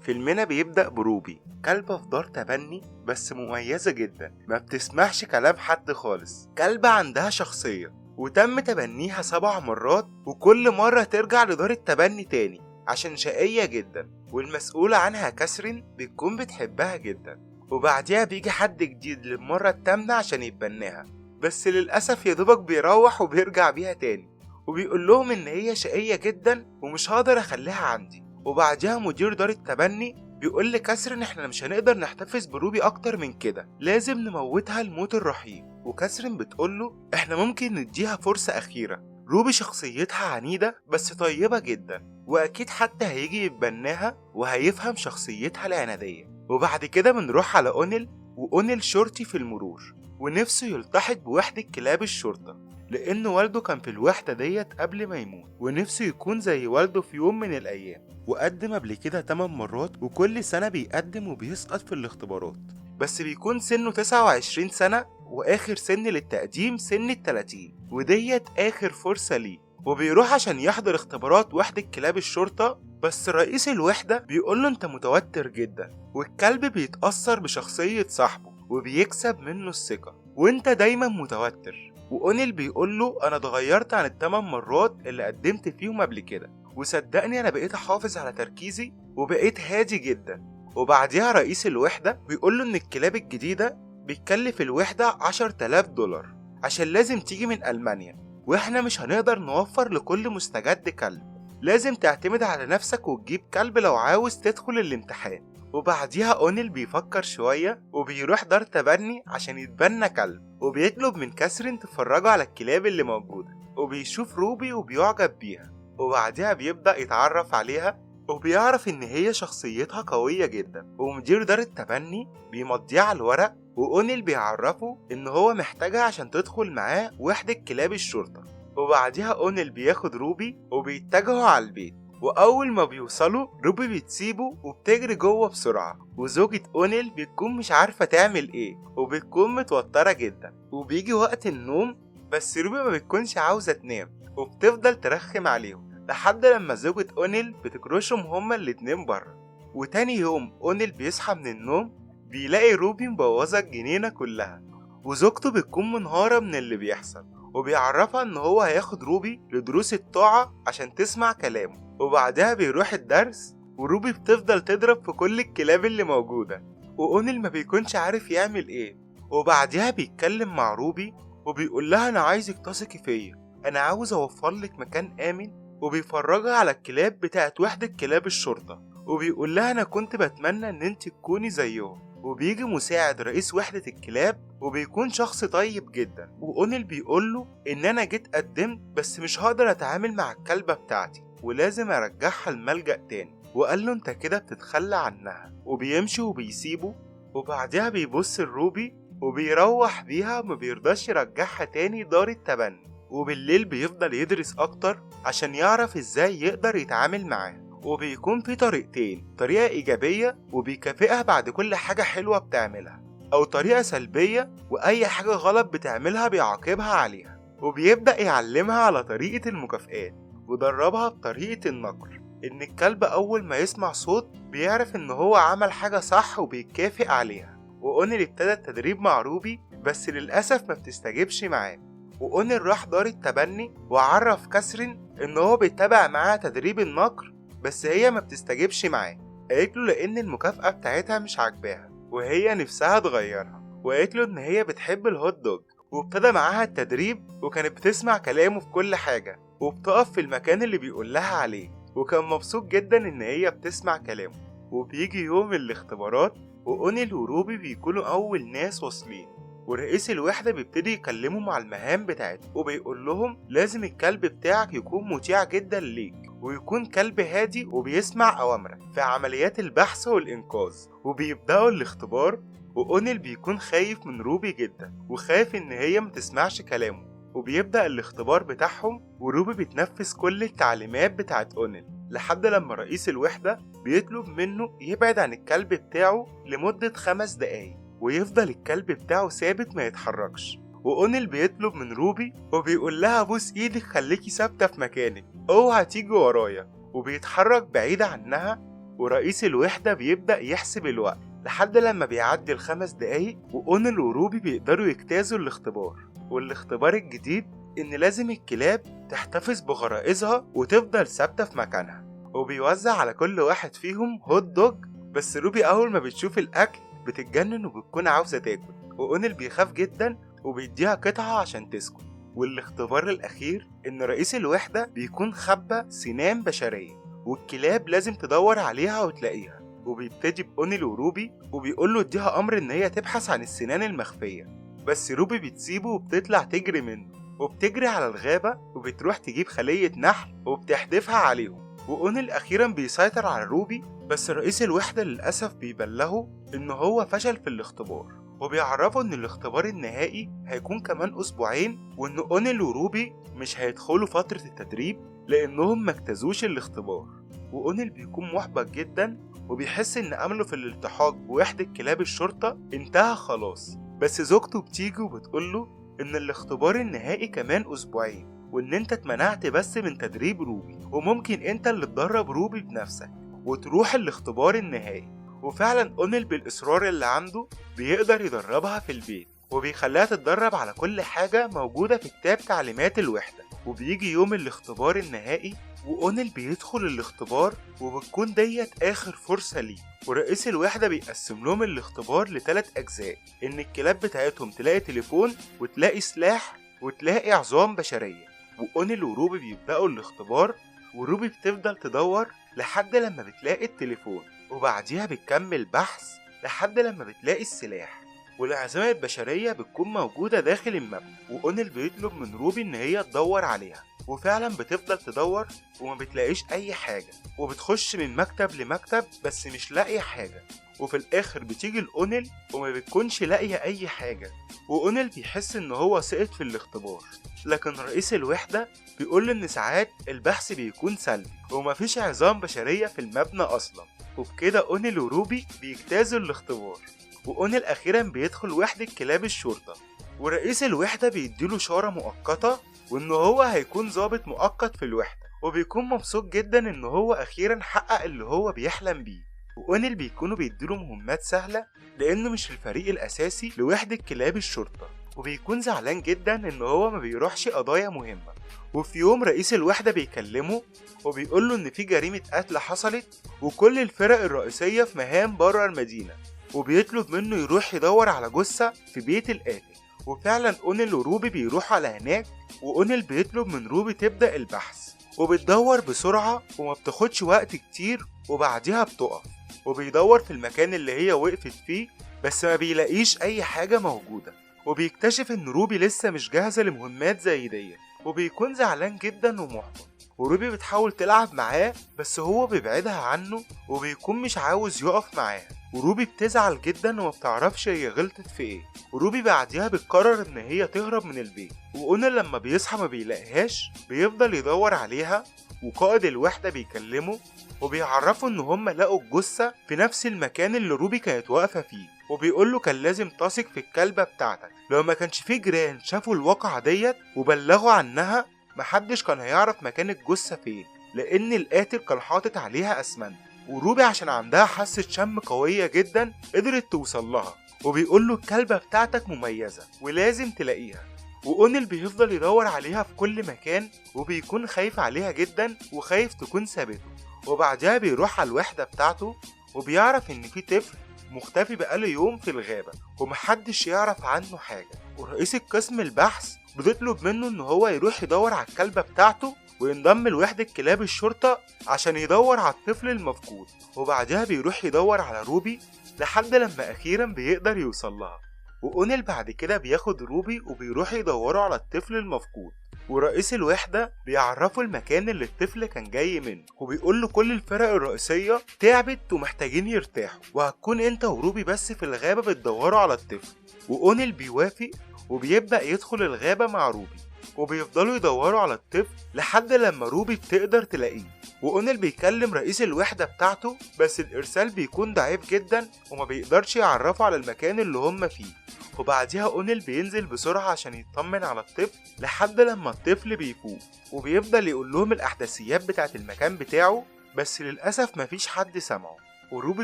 فيلمنا بيبدأ بروبي، كلبة في دار تبني بس مميزة جدا، ما بتسمعش كلام حد خالص. كلبة عندها شخصية وتم تبنيها 7 مرات، وكل مرة ترجع لدار التبني تاني عشان شقية جدا، والمسؤولة عنها كاثرين بتكون بتحبها جدا. وبعديها بيجي حد جديد للمرة التامنة عشان يتبناها، بس للأسف يدوبك بيروح وبيرجع بيها تاني، وبيقول لهم إن هي شقية جدا ومش هقدر أخليها عندي. وبعدها مدير دار التبني بيقول لكاثرين إحنا مش هنقدر نحتفظ بروبي أكتر من كده، لازم نموتها الموت الرحيم. وكاثرين بتقوله إحنا ممكن نديها فرصة أخيرة، روبي شخصيتها عنيدة بس طيبة جدا، وأكيد حتى هيجي يتبناها وهيفهم شخصيتها العنادية. وبعد كده بنروح على أونيل، وأونيل شرطي في المرور ونفسه يلتحق بوحدة كلاب الشرطة، لأن والده كان في الوحدة ديت قبل ما يموت، ونفسه يكون زي والده في يوم من الأيام. وقدم قبل كده 8 مرات، وكل سنة بيقدم وبيسقط في الاختبارات، بس بيكون سنه 29 سنة، وآخر سن للتقديم سن 30، وديت آخر فرصة ليه. وبيروح عشان يحضر اختبارات وحدة كلاب الشرطة، بس رئيس الوحدة بيقوله انت متوتر جدا، والكلب بيتأثر بشخصية صاحبه وبيكسب منه الثقة، وانت دايما متوتر. وأونيل بيقوله انا اتغيرت عن ال8 مرات اللي قدمت فيهم قبل كده، وصدقني انا بقيت احافظ على تركيزي وبقيت هادي جدا. وبعديها رئيس الوحدة بيقوله ان الكلاب الجديدة بيتكلف الوحدة 10,000 دولار عشان لازم تيجي من ألمانيا، واحنا مش هنقدر نوفر لكل مستجد كلب، لازم تعتمد على نفسك وتجيب كلب لو عاوز تدخل الامتحان. وبعديها أونيل بيفكر شوية وبيروح دار تبني عشان يتبنى كلب، وبيطلب من كاثرين تفرجه على الكلاب اللي موجودة، وبيشوف روبي وبيعجب بيها، وبعديها بيبدأ يتعرف عليها، وبيعرف إن هي شخصيتها قوية جدا. ومدير دار التبني بيمضيه على الورق، وأونيل بيعرفه إن هو محتاجها عشان تدخل معاه وحدة كلاب الشرطة. وبعديها أونيل بياخد روبي وبيتجهوا على البيت، وأول ما بيوصلوا روبي بتسيبه وبتجري جوه بسرعة، وزوجة أونيل بتكون مش عارفة تعمل ايه وبتكون متوترة جدا. وبيجي وقت النوم بس روبي ما بتكونش عاوزة تنام، وبتفضل ترخم عليهم لحد لما زوجة أونيل بتكرشهم هما الاتنين بره. وتاني يوم أونيل بيصحى من النوم بيلاقي روبي مبوظة الجنينة كلها، وزوجته بتكون منهارة من اللي بيحصل، وبيعرفها ان هو هياخد روبي لدروس الطاعة عشان تسمع كلامه. وبعدها بيروح الدرس، وروبي بتفضل تضرب في كل الكلاب اللي موجودة، وأونيل ما بيكونش عارف يعمل ايه. وبعدها بيتكلم مع روبي وبيقول لها انا عايزك تثقي فيا، انا عاوز اوفر لك مكان امن، وبيفرجها على الكلاب بتاعت وحدة كلاب الشرطة، وبيقول لها انا كنت بتمنى ان انت تكوني زيهم. وبيجي مساعد رئيس وحدة الكلاب وبيكون شخص طيب جدا، وأونيل بيقوله ان انا جيت قدمت بس مش هقدر اتعامل مع الكلبة بتاعتي ولازم ارجعها الملجأ تاني، وقال له انت كده بتتخلى عنها، وبيمشي وبيسيبه. وبعدها بيبص لروبي وبيروح بيها وما بيرضاش يرجعها تاني دار التبني. وبالليل بيفضل يدرس اكتر عشان يعرف ازاي يقدر يتعامل معاها، وبيكون في طريقتين، طريقة إيجابية وبيكافئها بعد كل حاجة حلوة بتعملها، أو طريقة سلبية وأي حاجة غلط بتعملها بيعاقبها عليها. وبيبدأ يعلمها على طريقة المكافئات، ودربها بطريقة النقر، إن الكلب أول ما يسمع صوت بيعرف إن هو عمل حاجة صح وبيكافئ عليها. وأونيل ابتدى التدريب مع روبي بس للأسف ما بتستجيبش معاه، وأونيل راح دار التبني وعرف كاثرين إن هو بيتابع معاها تدريب النقر، بس هي ما بتستجيبش معاه. قالت له لأن المكافأة بتاعتها مش عاجباها وهي نفسها تغيرها، وقالت له إن هي بتحب الهوت دوج، وابتدى معاها التدريب وكانت بتسمع كلامه في كل حاجة وبتقف في المكان اللي بيقول لها عليه، وكان مبسوط جدا إن هي بتسمع كلامه. وبيجي يوم الاختبارات وأونيل وروبي بيكونوا أول ناس واصلين، ورئيس الوحدة بيبتدي يكلمهم على المهام بتاعته، وبيقول لهم لازم الكلب بتاعك يكون مطيع جدا ليك، ويكون كلب هادي وبيسمع أوامرك في عمليات البحث والإنقاذ. وبيبدأوا الاختبار، وأونيل بيكون خايف من روبي جدا وخايف إن هي متسمعش كلامه. وبيبدأ الاختبار بتاعهم، وروبي بتنفذ كل التعليمات بتاعت أونيل لحد لما رئيس الوحدة بيطلب منه يبعد عن الكلب بتاعه لمدة 5 دقايق، ويفضل الكلب بتاعه ثابت ما يتحركش. وأونيل بيطلب من روبي وبيقول لها بوس ايدك خليكي ثابتة في مكانك، اوعى تيجي ورايا، وبيتحرك بعيد عنها ورئيس الوحدة بيبدأ يحسب الوقت لحد لما بيعدي ال5 دقايق، وأونيل وروبي بيقدروا يجتازوا الاختبار. والاختبار الجديد إن لازم الكلاب تحتفظ بغرائزها وتفضل ثابتة في مكانها، وبيوزع على كل واحد فيهم هوت دوج. بس روبي أول ما بتشوف الأكل بتتجنن وبتكون عاوزة تاكل، وأونيل بيخاف جدا وبيديها قطعة عشان تسكت. والاختبار الأخير إن رئيس الوحدة بيكون خبى سنان بشرية، والكلاب لازم تدور عليها وتلاقيها. وبيبتدي بأونيل وروبي وبيقوله اديها أمر إن هي تبحث عن السنان المخفية، بس روبي بتسيبه وبتطلع تجري منه، وبتجري على الغابة وبتروح تجيب خلية نحل وبتحدفها عليهم. وأونيل أخيرا بيسيطر على روبي، بس رئيس الوحدة للأسف بيبلغه إن هو فشل في الاختبار، وبيعرفوا إن الاختبار النهائي هيكون كمان أسبوعين، وإن أونيل وروبي مش هيدخلوا فترة التدريب لأنهم ما اجتازوش الاختبار. وأونيل بيكون محبط جدا وبيحس إن أمله في الالتحاق بوحدة كلاب الشرطة انتهى خلاص. بس زوجته بتيجي وبتقوله إن الاختبار النهائي كمان أسبوعين، وإن أنت اتمنعت بس من تدريب روبي، وممكن أنت اللي تدرب روبي بنفسك وتروح الاختبار النهائي. وفعلا أونيل بالإصرار اللي عنده بيقدر يدربها في البيت، وبيخليها تتدرب على كل حاجة موجودة في كتاب تعليمات الوحدة. وبيجي يوم الاختبار النهائي وأونيل بيدخل الاختبار، وبتكون ديت آخر فرصة ليه. ورئيس الوحدة بيقسم لهم الاختبار ل3 أجزاء، إن الكلاب بتاعتهم تلاقي تليفون وتلاقي سلاح وتلاقي عظام بشرية. وأونيل وروبي بيبدأوا الاختبار، وروبي بتفضل تدور لحد لما بتلاقي التليفون، وبعديها بتكمل بحث لحد لما بتلاقي السلاح. والعظام البشرية بتكون موجودة داخل المبنى، وأونيل بيطلب من روبي إن هي تدور عليها، وفعلا بتفضل تدور وما بتلاقيش أي حاجة، وبتخش من مكتب لمكتب بس مش لاقية حاجة. وفي الآخر بتيجي لأونيل وما بتكونش لاقية أي حاجة، وأونيل بيحس إن هو سقط في الاختبار. لكن رئيس الوحدة بيقول إن ساعات البحث بيكون سلبي ومفيش عظام بشرية في المبنى أصلا. وبكده أونيل وروبي بيجتازوا الاختبار، وأونيل أخيرا بيدخل وحدة كلاب الشرطة، ورئيس الوحدة بيديله شارة مؤقتة وإنه هو هيكون ضابط مؤقت في الوحدة، وبيكون مبسوط جدا إنه هو أخيرا حقق اللي هو بيحلم بيه. وأونيل بيكونوا بيديله مهمات سهلة لأنه مش في الفريق الأساسي لوحدة كلاب الشرطة، وبيكون زعلان جدا إنه هو ما بيروحش قضايا مهمة. وفي يوم رئيس الوحدة بيكلمه وبيقوله إن في جريمة قتل حصلت وكل الفرق الرئيسية في مهام برا المدينة، وبيطلب منه يروح يدور على جثة في بيت القاتل. وفعلا أونيل وروبي بيروحوا على هناك، وأونيل بيطلب من روبي تبدأ البحث، وبتدور بسرعة وما بتاخدش وقت كتير، وبعدها بتقف وبيدور في المكان اللي هي وقفت فيه بس ما بيلاقيش أي حاجة موجودة. وبيكتشف إن روبي لسه مش جاهزة لمهمات زي دي، وبيكون زعلان جدا ومحبط. وروبي بتحاول تلعب معاه بس هو بيبعدها عنه وبيكون مش عاوز يقف معاها، وروبي بتزعل جدا وما بتعرفش هي غلطت في ايه. وروبي بعديها بتقرر ان هي تهرب من البيت، وأونيل لما بيصحى ما بيلاقيهاش بيفضل يدور عليها، وقائد الوحدة بيكلمه وبيعرفه ان هم لقوا الجثة في نفس المكان اللي روبي كانت واقفة فيه، وبيقوله كان لازم تثق في الكلبة بتاعتك، لو ما كانش فيه جيران شافوا الواقعة ديت وبلغوا عنها محدش كان هيعرف مكان الجثة فين، لان القاتل كان حاطط عليها اسمنت. وروبي عشان عندها حاسة شم قوية جدا قدرت توصل لها، وبيقوله الكلبة بتاعتك مميزة ولازم تلاقيها. وأونيل بيفضل يدور عليها في كل مكان، وبيكون خايف عليها جدا وخايف تكون سابته. وبعدها بيروح على الوحدة بتاعته وبيعرف ان في طفل مختفي بقاله يوم في الغابة ومحدش يعرف عنه حاجة. ورئيس القسم البحث بتطلب منه ان هو يروح يدور على الكلبة بتاعته وينضم لوحدة كلاب الشرطة عشان يدور على الطفل المفقود. وبعدها بيروح يدور على روبي لحد لما أخيرا بيقدر يوصل لها. وأونيل بعد كده بياخد روبي وبيروح يدوروا على الطفل المفقود، ورئيس الوحدة بيعرفوا المكان اللي الطفل كان جاي منه، وبيقول له كل الفرق الرئيسية تعبت ومحتاجين يرتاحوا، وهتكون انت وروبي بس في الغابة بتدوروا على الطفل. وأونيل بيوافق وبيبدأ يدخل الغابة مع روبي، وبيفضلوا يدوروا على الطفل لحد لما روبي بتقدر تلاقيه. وأونيل بيكلم رئيس الوحدة بتاعته بس الإرسال بيكون ضعيف جدا وما بيقدرش يعرفه على المكان اللي هم فيه. وبعدها أونيل بينزل بسرعة عشان يطمن على الطفل لحد لما الطفل بيفوق، وبيفضل يقول لهم الأحداثيات بتاعت المكان بتاعه بس للأسف مفيش حد سمعه، وروبي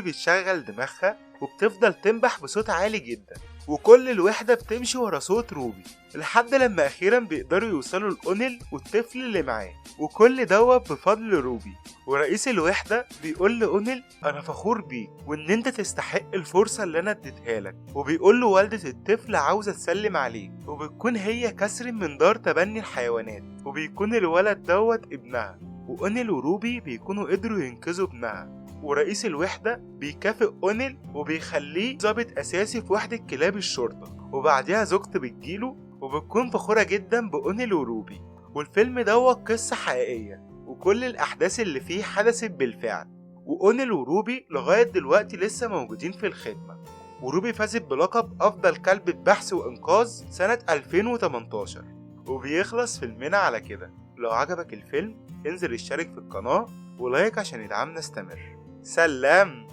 بتشغل دماغها وبتفضل تنبح بصوت عالي جدا، وكل الوحدة بتمشي ورا صوت روبي لحد لما أخيرا بيقدروا يوصلوا لأونيل والطفل اللي معاه، وكل دوت بفضل روبي. ورئيس الوحدة بيقول لأونيل أنا فخور بيك وإن أنت تستحق الفرصة اللي أنا اديتها لك، وبيقول له والدة الطفل عاوزة تسلم عليك، وبتكون هي كسر من دار تبني الحيوانات، وبيكون الولد دوت ابنها، وأونيل وروبي بيكونوا قدروا ينقذوا ابنها. ورئيس الوحدة بيكافئ أونيل وبيخليه ضابط أساسي في وحدة كلاب الشرطة، وبعدها زوجته بتجيله وبتكون فخورة جدا بأونيل وروبي. والفيلم دوت قصة حقيقية، وكل الأحداث اللي فيه حدثت بالفعل، وأونيل وروبي لغاية دلوقتي لسه موجودين في الخدمة. وروبي فازت بلقب أفضل كلب بحث وإنقاذ سنة 2018. وبيخلص فيلمنا على كده. لو عجبك الفيلم انزل اشترك في القناة ولايك عشان يدعمنا نستمر. سلام.